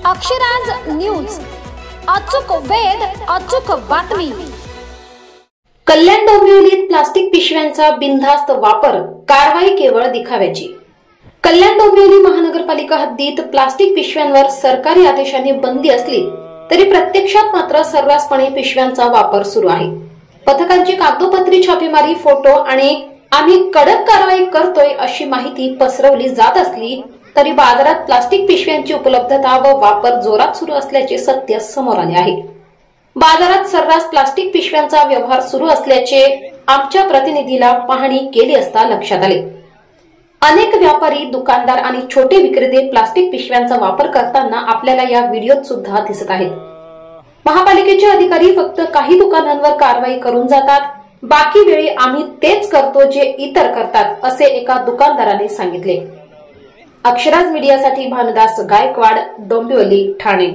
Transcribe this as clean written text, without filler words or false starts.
Akshraj news, अचूक वेध, अचूक बातमी। कल्याण डोंबिवलीत प्लास्टिक पिशव्यांचा बिनधास्त वापर, कारवाई केवळ दिखाव्याची। कल्याण डोंबिवली महानगरपालिका हद्दीत प्लास्टिक पिशव्यांवर सरकारी आदेशाने बंदी असली तरी प्रत्यक्षात मात्र सर्रासपणे पिशव्यांचा वापर सुरू आहे। पथकांची कागदोपत्री छापेमारी, फोटो आणि आम्ही कडक कारवाई करतोय अशी माहिती पसरवली जात असली तरी बाजारात प्लास्टिक पिशव्यांची उपलब्धता व वापर जोरात सुरू असल्याचे सत्य समोर आले आहे। बाजारात सर्रास प्लास्टिक पिशव्यांचा व्यवहार सुरू असल्याचे आमच्या प्रतिनिधीला पाहणी केली असता लक्षात आले। अनेक व्यापारी, दुकानदार आणि छोटे विक्रेते प्लास्टिक पिशव्यांचा वापर करताना आपल्याला या व्हिडिओत सुद्धा दिसत आहेत। महापालिकेचे अधिकारी फक्त काही दुकानांवर कारवाई करून जातात, बाकी वेळी आम्ही तेच करतो जे इतर करतात, असे एका दुकानदाराने सांगितले। अक्षराज मीडियासाठी भानुदास गायकवाड, डोंबिवली, ठाणे।